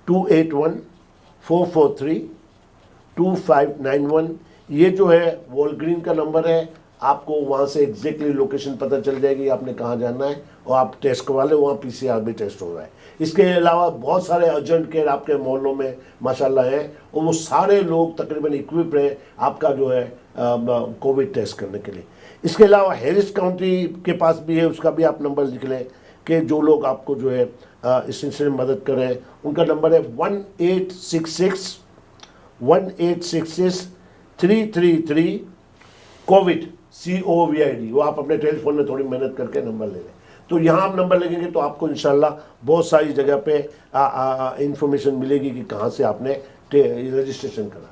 281-443-2591। ये जो है वॉलग्रीन का नंबर है। आपको वहाँ से एग्जैक्टली लोकेशन पता चल जाएगी आपने कहाँ जाना है, और आप टेस्ट करवा लें, वहाँ पीसीआर भी टेस्ट हो रहा है। इसके अलावा बहुत सारे अर्जेंट केयर आपके मोहल्लों में माशाल्लाह हैं, और वो सारे लोग तकरीबन इक्विप्ड हैं आपका जो है कोविड टेस्ट करने के लिए। इसके अलावा हैरिस काउंटी के पास भी है, उसका भी आप नंबर लिख लें कि जो लोग आपको जो है इस सिलसिले में मदद करें। उनका नंबर है 1-866-333 कोविड COVID। वो आप अपने टेलीफोन में थोड़ी मेहनत करके नंबर ले लें। तो यहाँ आप नंबर लगेंगे तो आपको इंशाल्लाह बहुत सारी जगह पे इंफॉर्मेशन मिलेगी कि कहाँ से आपने रजिस्ट्रेशन कराना।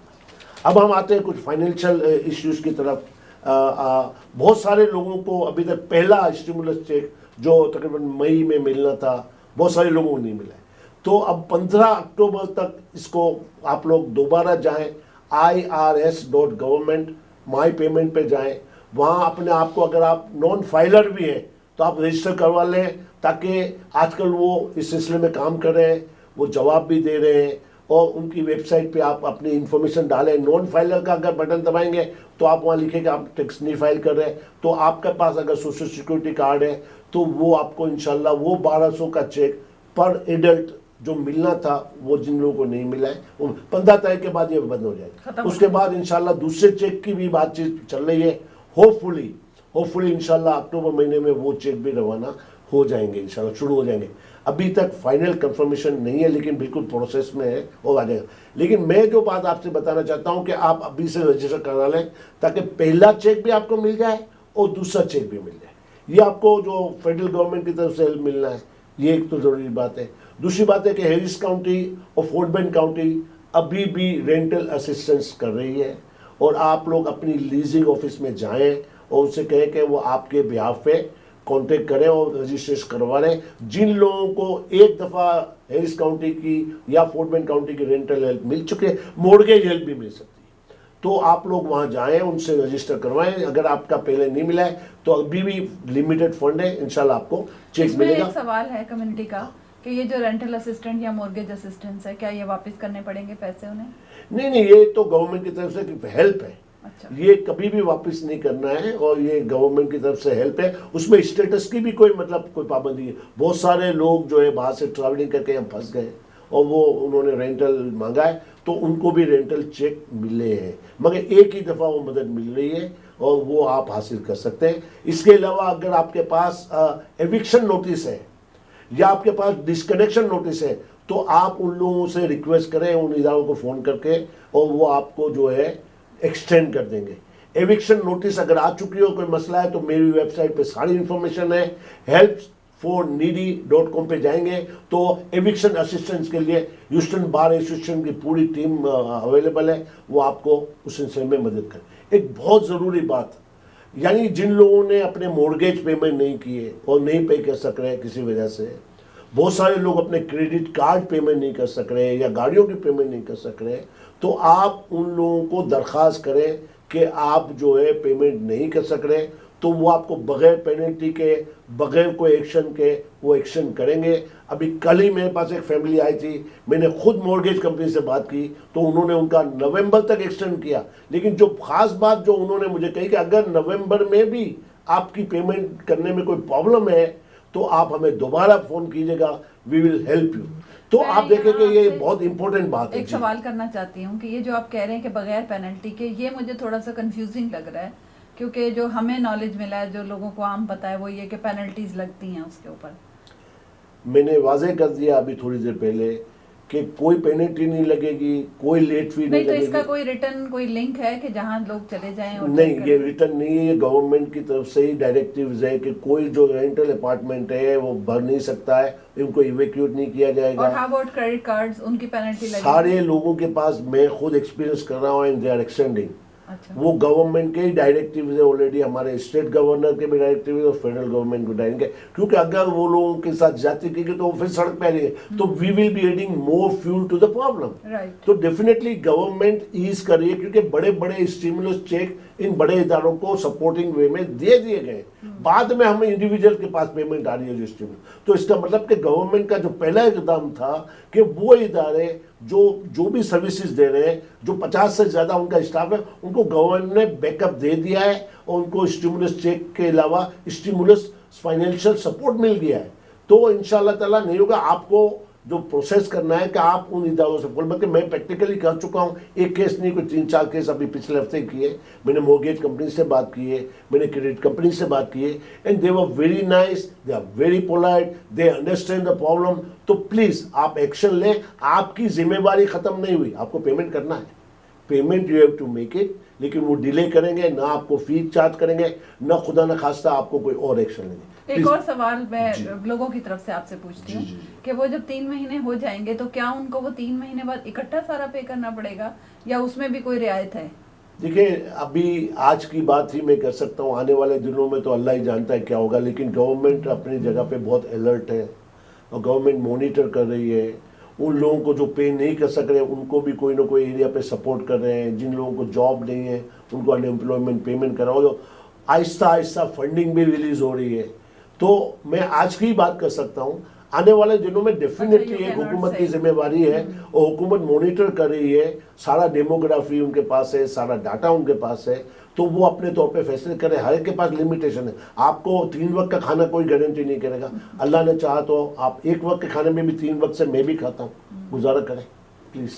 अब हम आते हैं कुछ फाइनेंशियल इश्यूज़ की तरफ। बहुत सारे लोगों को अभी तक पहला स्टिमुलस चेक जो तकरीबन मई में मिलना था, बहुत सारे लोगों को नहीं मिला है। तो अब 15 अक्टूबर तक इसको आप लोग दोबारा जाएं, irs.government माई पेमेंट पे जाएं। वहाँ अपने आप को, अगर आप नॉन फाइलर भी हैं तो आप रजिस्टर करवा लें, ताकि आजकल वो इस सिलसिले में काम कर रहे हैं, वो जवाब भी दे रहे हैं और उनकी वेबसाइट पे आप अपनी इन्फॉर्मेशन डालें। नॉन फाइलर का अगर बटन दबाएंगे तो आप वहाँ लिखेंगे आप टैक्स नहीं फाइल कर रहे हैं, तो आपके पास अगर सोशल सिक्योरिटी कार्ड है तो वो आपको इंशाल्लाह वो 1200 का चेक पर एडल्ट जो मिलना था वो जिन लोगों को नहीं मिला है वो 15 तारीख के बाद ये बंद हो जाएगा। उसके बाद इंशाल्लाह दूसरे चेक की भी बातचीत चल रही है। होपफुली इंशाल्लाह अक्टूबर महीने में वो चेक भी रवाना हो जाएंगे, इंशाल्लाह शुरू हो जाएंगे। अभी तक फाइनल कंफर्मेशन नहीं है लेकिन बिल्कुल प्रोसेस में है और आ जाएगा। लेकिन मैं जो बात आपसे बताना चाहता हूं कि आप अभी से रजिस्टर करा लें ताकि पहला चेक भी आपको मिल जाए और दूसरा चेक भी मिल जाए। ये आपको जो फेडरल गवर्नमेंट की तरफ से हेल्प मिलना है, ये एक तो ज़रूरी बात है। दूसरी बात है कि हैरिस काउंटी और फोर्ट बेंड काउंटी अभी भी रेंटल असिस्टेंस कर रही है और आप लोग अपनी लीजिंग ऑफिस में जाएं और उनसे कहें कि वो आपके बिहाफ पे कांटेक्ट करें और रजिस्ट्रेशन करवा लें। जिन लोगों को एक दफ़ा हैरिस काउंटी की या फोर्ट बेंड काउंटी की रेंटल हेल्प मिल चुके हैं, मॉर्गेज हेल्प भी मिल सकती है, तो आप लोग वहाँ जाएं, उनसे रजिस्टर करवाएं। अगर आपका पहले नहीं मिला है तो अभी भी लिमिटेड फंड है, इंशाल्लाह आपको चेक मिलेगा। एक सवाल है कम्युनिटी का कि ये जो रेंटल असिस्टेंट या मॉर्गेज असिस्टेंस है, क्या ये वापस करने पड़ेंगे पैसे उन्हें? नहीं, ये तो गवर्नमेंट की तरफ से हेल्प है। अच्छा। ये कभी भी वापस नहीं करना है और ये गवर्नमेंट की तरफ से हेल्प है। उसमें स्टेटस की भी कोई पाबंदी है। बहुत सारे लोग जो है बाहर से ट्रैवलिंग करके हम फंस गए और वो उन्होंने रेंटल मांगा है तो उनको भी रेंटल चेक मिले हैं, मगर एक ही दफ़ा वो मदद मिल रही है और वो आप हासिल कर सकते हैं। इसके अलावा अगर आपके पास एविक्शन नोटिस है या आपके पास डिस्कनेक्शन नोटिस है तो आप उन लोगों से रिक्वेस्ट करें, उन इदारों को फ़ोन करके, और वो आपको जो है एक्सटेंड कर देंगे। एविक्शन नोटिस अगर आ चुकी हो, कोई मसला है, तो मेरी वेबसाइट पे सारी इंफॉर्मेशन है। helpforneedy.com पे जाएंगे तो एविक्शन असिस्टेंस के लिए ह्यूस्टन बार एसोसिएशन की पूरी टीम अवेलेबल है, वो आपको उस सिलसिले में मदद करे। एक बहुत ज़रूरी बात, यानी जिन लोगों ने अपने मॉर्गेज पेमेंट नहीं किए और नहीं पे कर सक रहे किसी वजह से, बहुत सारे लोग अपने क्रेडिट कार्ड पेमेंट नहीं कर सक रहे या गाड़ियों की पेमेंट नहीं कर सक रहे, तो आप उन लोगों को दरख्वास्त करें कि आप जो है पेमेंट नहीं कर सक रहे, तो वो आपको बगैर पेनल्टी के, बगैर कोई एक्शन के वो एक्शन करेंगे। अभी कल ही मेरे पास एक फैमिली आई थी, मैंने खुद मॉर्गेज कंपनी से बात की तो उन्होंने उनका नवंबर तक एक्सटेंड किया। लेकिन जो खास बात जो उन्होंने मुझे कही कि अगर नवंबर में भी आपकी पेमेंट करने में कोई प्रॉब्लम है तो आप हमें दोबारा फ़ोन कीजिएगा, वी विल हेल्प यू। तो आप देखें कि ये बहुत इंपॉर्टेंट बात है। एक सवाल करना चाहती हूँ कि ये जो आप कह रहे हैं कि बगैर पेनल्टी के, ये मुझे थोड़ा सा कंफ्यूजिंग लग रहा है, क्योंकि जो हमें नॉलेज मिला है, जो लोगों को आम पता है, वो ये कि पेनल्टीज लगती हैं उसके ऊपर। मैंने वाजे कर दिया अभी थोड़ी देर पहले कि कोई पेनल्टी नहीं लगेगी, कोई लेट फी नहीं लगेगी। तो इसका कोई रिटर्न, कोई लिंक है कि जहां लोग चले जाएं और नहीं, ये रिटर्न नहीं है, ये गवर्नमेंट की तरफ से ही डायरेक्टिव्स है कि कोई जो रेंटल अपार्टमेंट है वो भर नहीं सकता है, इनको इवैक्यूएट नहीं किया जाएगा। और हाउ अबाउट क्रेडिट कार्ड्स, उनकी पेनल्टी लगेगी? सारे लोगों के पास, मैं खुद एक्सपीरियंस कर रहा हूँ, एंड दे आर एक्सटेंडिंग। अच्छा। वो गवर्नमेंट के ही डायरेक्टिव है ऑलरेडी, हमारे स्टेट गवर्नर के भी डायरेक्टिव है और फेडरल गवर्नमेंट को डायरेक्टिव है, क्योंकि अगर वो लोगों के साथ जाती की तो वो फिर सड़क पे आ रही है तो we will be adding more fuel to the problem. तो डेफिनेटली गवर्नमेंट ईज कर रही है, क्योंकि बड़े बड़े स्टिमुलस चेक इन बड़े इदारों को सपोर्टिंग वे में दे दिए गए, बाद में हमें इंडिविजुअल के पास पेमेंट आ रही है जो स्टिमुलस। तो इसका मतलब कि गवर्नमेंट का जो पहला इकदाम था कि वो इदारे जो भी सर्विसेज दे रहे हैं, जो 50 से ज़्यादा उनका स्टाफ है, उनको गवर्नमेंट ने बैकअप दे दिया है और उनको स्टिमुलस चेक के अलावा स्टिमुलस फाइनेंशियल सपोर्ट मिल गया है। तो इंशाल्लाह ताला नहीं होगा, आपको जो प्रोसेस करना है कि आप उन इदारों से बोल, बल्कि मैं प्रैक्टिकली कर चुका हूँ, एक केस नहीं कोई 3-4 केस अभी पिछले हफ्ते किए। मैंने मॉर्गेज कंपनी से बात की है, मैंने क्रेडिट कंपनी से बात की है, and they were very nice, they are very polite, they understand the problem. तो प्लीज़ आप एक्शन लें, आपकी जिम्मेवारी ख़त्म नहीं हुई, आपको पेमेंट करना है, payment you have to make it. लेकिन वो डिले करेंगे ना, आपको फीस चार्ज करेंगे ना, खुदा न खास्ता आपको कोई और एक्शन लेंगे। एक और सवाल मैं लोगों की तरफ से आपसे पूछती हूँ कि वो जब 3 महीने हो जाएंगे तो क्या उनको वो 3 महीने बाद इकट्ठा सारा पे करना पड़ेगा या उसमें भी कोई रियायत है? देखिए, अभी आज की बात ही मैं कर सकता हूँ, आने वाले दिनों में तो अल्लाह ही जानता है क्या होगा। लेकिन गवर्नमेंट अपनी जगह पे बहुत अलर्ट है और गवर्नमेंट मॉनिटर कर रही है। उन लोगों को जो पे नहीं कर सक रहे हैं उनको भी कोई ना कोई एरिया पे सपोर्ट कर रहे हैं। जिन लोगों को जॉब नहीं है उनको अनएम्प्लॉयमेंट पेमेंट करा, और आहिस्ता आहिस्ता फंडिंग भी रिलीज हो रही है। तो मैं आज की बात कर सकता हूँ, आने वाले दिनों में डेफिनेटली you एक cannot हुकूमत की say. जिम्मेवारी है और हुकूमत मॉनिटर कर रही है, सारा डेमोग्राफी उनके पास है, सारा डाटा उनके पास है, तो वो अपने तौर पे फैसले करे। हर एक के पास लिमिटेशन है। आपको 3 वक्त का खाना कोई गारंटी नहीं करेगा। अल्लाह ने चाहा तो आप 1 वक्त के खाने में भी 3 वक्त से मैं भी खाता हूँ, गुजारा करें प्लीज।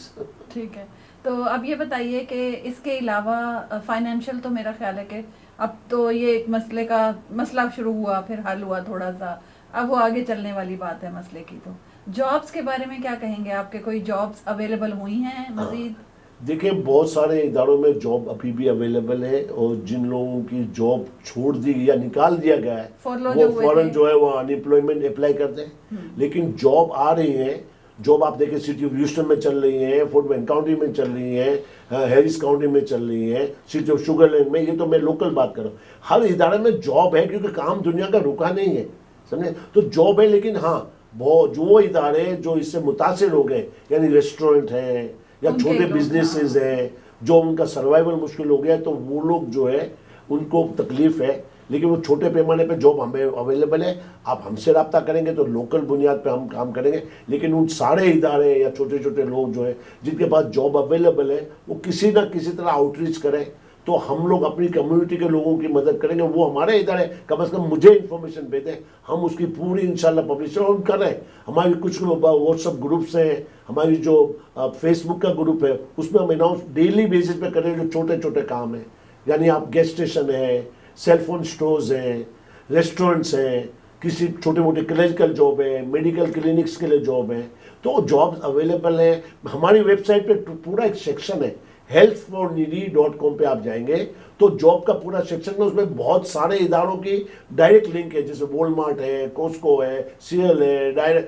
ठीक है, तो अब ये बताइए कि इसके अलावा फाइनेंशियल, तो मेरा ख्याल है कि अब तो ये एक मसला शुरू हुआ, फिर हल हुआ थोड़ा सा, अब वो आगे चलने वाली बात है मसले की। तो जॉब्स के बारे में क्या कहेंगे? आपके कोई जॉब्स अवेलेबल हुई हैं मजीद? देखिए, बहुत सारे इदारों में जॉब अभी भी अवेलेबल है और जिन लोगों की जॉब छोड़ दी या निकाल दिया गया है वो फौरन जो है वो अनएम्प्लॉयमेंट अप्लाई करते हैं। लेकिन जॉब आ रही है, जॉब आप देखिए सिटी ऑफ ह्यूस्टन में चल रही है, फोर्ट वेन काउंटी में चल रही है, हैरिस काउंटी में चल रही है, सिटी ऑफ शुगरलैंड में, ये तो मैं लोकल बात कर रहा हूँ। हर इदारे में जॉब है क्योंकि काम दुनिया का रुका नहीं है, समझे? तो जॉब है, लेकिन हाँ जो इदारे जो इससे मुतासिर हो गए, यानी रेस्टोरेंट हैं या छोटे बिजनेसेस हैं जो उनका सर्वाइवल मुश्किल हो गया, तो वो लोग जो है उनको तकलीफ है। लेकिन वो छोटे पैमाने पे जॉब हमें अवेलेबल है। आप हमसे रब्ता करेंगे तो लोकल बुनियाद पे हम काम करेंगे। लेकिन उन सारे इदारे या छोटे छोटे लोग जो है जिनके पास जॉब अवेलेबल है, वो किसी ना किसी तरह आउटरीच करें, तो हम लोग अपनी कम्युनिटी के लोगों की मदद करेंगे। वो हमारे इदारे कम से कम मुझे इन्फॉर्मेशन भेजें, हम उसकी पूरी इंशाल्लाह पब्लिश और कर रहे हैं। हमारी कुछ व्हाट्सअप ग्रुप्स हैं, हमारी जो फेसबुक का ग्रुप है उसमें हम अनाउंस डेली बेसिस पे कर रहे हैं जो छोटे छोटे काम हैं। यानी आप गैस स्टेशन है, सेलफोन स्टोर्स हैं, रेस्टोरेंट्स हैं, किसी छोटे मोटे क्लरिकल जॉब है, मेडिकल क्लिनिक्स के लिए जॉब है, तो जॉब्स अवेलेबल है। हमारी वेबसाइट पे पूरा एक सेक्शन है, healthforneedy.com पे आप जाएंगे तो जॉब का पूरा सेक्शन है। उसमें बहुत सारे इदारों की डायरेक्ट लिंक है, जैसे वॉलमार्ट है, कोस्को है, सीएल है, डायरेक्ट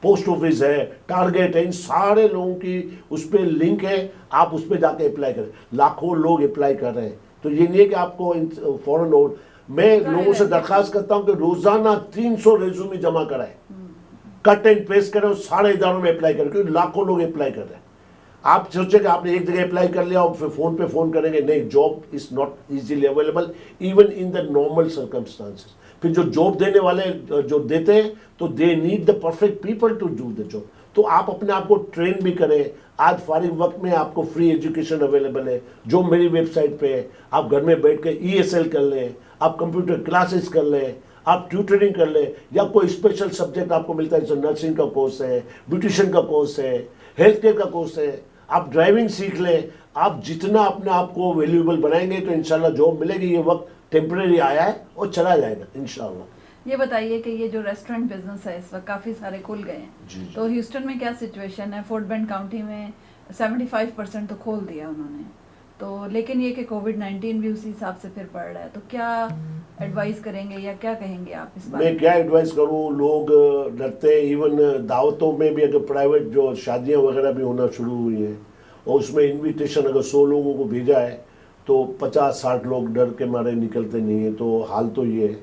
पोस्ट ऑफिस है, टारगेट है, इन सारे लोगों की उस पर लिंक है। आप उस पर जाके अप्लाई करें। लाखों लोग अप्लाई कर रहे हैं, तो ये नहीं है कि आपको फौरन हो। मैं लोगों से दरख्वास्त करता हूँ कि रोजाना 300 रेज्यूमे जमा कराएं, कट एंड पेस्ट करें और सारे इदारों में अप्लाई करें, क्योंकि लाखों लोग अप्लाई कर रहे हैं। आप सोचे कि आपने एक जगह अप्लाई कर लिया और फिर फोन पे फोन करेंगे, नहीं, job is not easily available even in the normal circumstances. फिर जो जॉब देने वाले जो देते हैं तो they need the perfect people to do the job. तो आप अपने आप को ट्रेन भी करें। आज फारिग वक्त में आपको फ्री एजुकेशन अवेलेबल है जो मेरी वेबसाइट पे है। आप घर में बैठ के ESL कर लें, आप कंप्यूटर क्लासेस कर लें, आप ट्यूटरिंग कर लें, या कोई स्पेशल सब्जेक्ट आपको मिलता है जैसे नर्सिंग का कोर्स है, ब्यूटिशियन का कोर्स है, हेल्थ केयर का कोर्स है, आप ड्राइविंग सीख लें। आप जितना अपने आप को वैल्यूएबल बनाएंगे तो इंशाल्लाह जॉब मिलेगी। ये वक्त टेम्परेरी आया है और चला जाएगा इंशाल्लाह। ये बताइए कि ये जो रेस्टोरेंट बिजनेस है इस वक्त काफ़ी सारे खुल गए हैं, तो ह्यूस्टन में क्या सिचुएशन है? फोर्ट बेंड काउंटी में 75% तो खोल दिया उन्होंने, तो लेकिन ये कि कोविड-19 भी उसी हिसाब से फिर पड़ रहा है, तो क्या एडवाइस करेंगे या क्या कहेंगे आप इस बारे में? मैं क्या एडवाइस करूँ, लोग डरते हैं। इवन दावतों में भी अगर प्राइवेट जो शादियाँ वगैरह भी होना शुरू हुई हैं और उसमें इनविटेशन अगर 100 लोगों को भेजा है तो 50-60 लोग डर के मारे निकलते नहीं है। तो हाल तो ये है,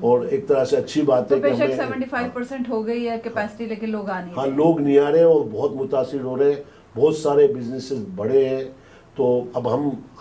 और एक तरह से अच्छी बात है तो कि हमें 75% हो गई है कैपेसिटी, लेकिन लोग आ नहीं हाँ, रहे। लोग नहीं आ रहे और बहुत मुतासिर हो रहे हैं। बहुत सारे बिजनेसेस बड़े हैं। तो अब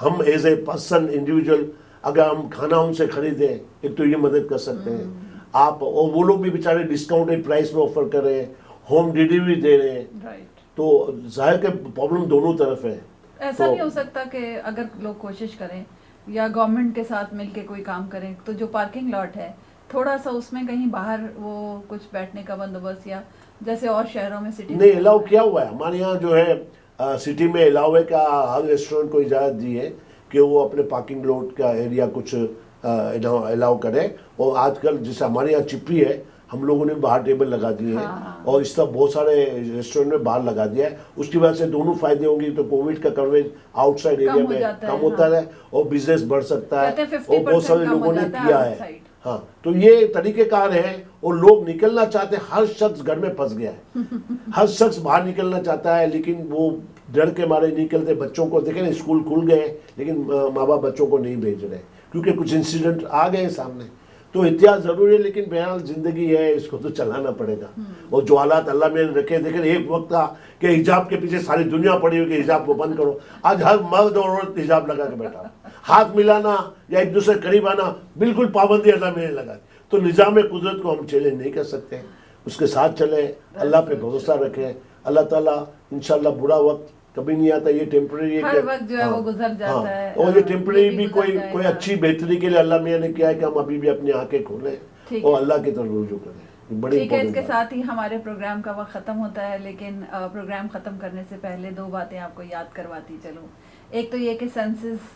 हम एज ए पर्सन इंडिविजुअल अगर हम खाना उनसे खरीदें, एक तो ये मदद कर सकते हैं आप, और वो लोग भी बेचारे डिस्काउंटेड प्राइस में ऑफर कर रहे हैं, होम डिलीवरी दे रहे हैं। राइट, तो जाहिर के प्रॉब्लम दोनों तरफ है। ऐसा तो नहीं हो सकता कि अगर लोग कोशिश करें या गवर्नमेंट के साथ मिलके कोई काम करें, तो जो पार्किंग लॉट है थोड़ा सा उसमें कहीं बाहर वो कुछ बैठने का बंदोबस्त, या जैसे और शहरों में सिटी नहीं अलाउ किया हुआ है। हमारे यहाँ जो है सिटी में अलाउ है, का हर रेस्टोरेंट को इजाज़त दी है कि वो अपने पार्किंग लॉट का एरिया कुछ अलाउ करे। और आजकल जैसे हमारे यहाँ चिप्पी है, हम लोगों ने बाहर टेबल लगा दिए हैं। हाँ। और इस तरह बहुत सारे रेस्टोरेंट में बाहर लगा दिया है। उसकी वजह से दोनों फायदे होंगे, तो कोविड का कवरेज आउटसाइड एरिया में कम होता है और बिजनेस बढ़ सकता है, और बहुत सारे लोगों ने किया है। हाँ, तो ये तरीकेकार है और लोग निकलना चाहते हैं। हर शख्स घर में फंस गया है, हर शख्स बाहर निकलना चाहता है, लेकिन वो डर के मारे निकलते। बच्चों को देखें ना, स्कूल खुल गए लेकिन माँ बाप बच्चों को नहीं भेज रहे क्योंकि कुछ इंसिडेंट आ गए सामने। तो एहतियात जरूरी है, लेकिन बहरहाल जिंदगी है, इसको तो चलाना पड़ेगा। और जो हालात अल्लाह में रखे, देखें एक वक्त था कि हिजाब के पीछे सारी दुनिया पड़ी हुई कि हिजाब को बंद करो। आज हर मर्द और औरत हिजाब लगा के बैठा, हाथ मिलाना या एक दूसरे करीब आना बिल्कुल पाबंदी अल्लाह में लगा। तो निज़ाम कुदरत को हम चैलेंज नहीं कर सकते। उसके साथ चले, अल्लाह पे भरोसा रखें। अल्लाह ताला इंशाल्लाह बुरा वक्त कभी नहीं आता, ये टेम्परेरी है। हर वक्त जो है वो गुजर जाता है, और ये टेम्परेरी भी कोई जाएगा। अच्छी बेहतरी के लिए अल्लाह मियाँ ने किया है कि हम अभी भी अपनी आंखें खोलें और अल्लाह की तरफ रुजू करें। बड़ी ठीक है, important इसके बात। साथ ही हमारे प्रोग्राम का वक्त ख़त्म होता है, लेकिन प्रोग्राम ख़त्म करने से पहले दो बातें आपको याद करवाती चलूँ। एक तो ये कि सेंसस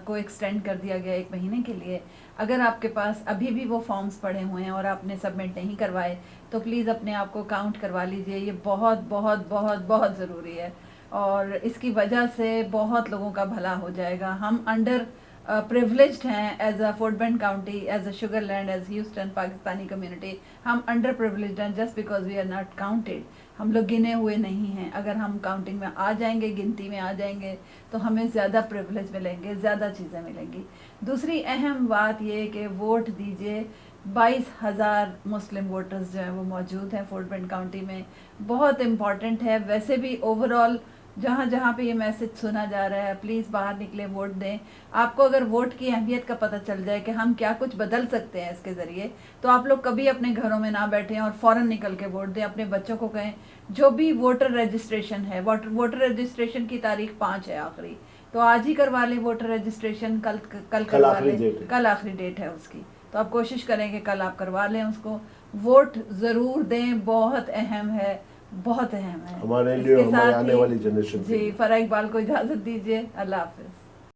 को एक्सटेंड कर दिया गया 1 महीने के लिए। अगर आपके पास अभी भी वो फॉर्म्स पड़े हुए हैं और आपने सबमिट नहीं करवाए तो प्लीज़ अपने आप को काउंट करवा लीजिए। ये बहुत बहुत बहुत बहुत ज़रूरी है और इसकी वजह से बहुत लोगों का भला हो जाएगा। हम अंडर प्रिविलेज्ड हैं as a Fort Bend County, as a Sugar Land, as Houston Pakistani community. हम अंडर प्रिविलेज्ड हैं just because we are not counted. हम लोग गिने हुए नहीं हैं। अगर हम काउंटिंग में आ जाएंगे, गिनती में आ जाएंगे, तो हमें ज़्यादा प्रिविलेज मिलेंगे, ज़्यादा चीज़ें मिलेंगी। दूसरी अहम बात ये कि वोट दीजिए। 22,000 मुस्लिम वोटर्स जो हैं वो मौजूद हैं फोर्ट बेंड काउंटी में। बहुत इम्पॉर्टेंट है। वैसे भी ओवरऑल जहाँ जहाँ पे ये मैसेज सुना जा रहा है, प्लीज़ बाहर निकले, वोट दें। आपको अगर वोट की अहमियत का पता चल जाए कि हम क्या कुछ बदल सकते हैं इसके ज़रिए, तो आप लोग कभी अपने घरों में ना बैठें और फ़ौरन निकल के वोट दें। अपने बच्चों को कहें, जो भी वोटर रजिस्ट्रेशन है, वोटर रजिस्ट्रेशन की तारीख 5 है आखिरी, तो आज ही करवा लें वोटर रजिस्ट्रेशन। कल करवा लें, कल आखिरी डेट है उसकी। तो आप कोशिश करें कि कल आप करवा लें उसको। वोट ज़रूर दें, बहुत अहम है, बहुत अहम है हमारे लिए, हमारे आने वाली जनरेशन। जी, फरा इकबाल को इजाज़त दीजिए। अल्लाह हाफिज़।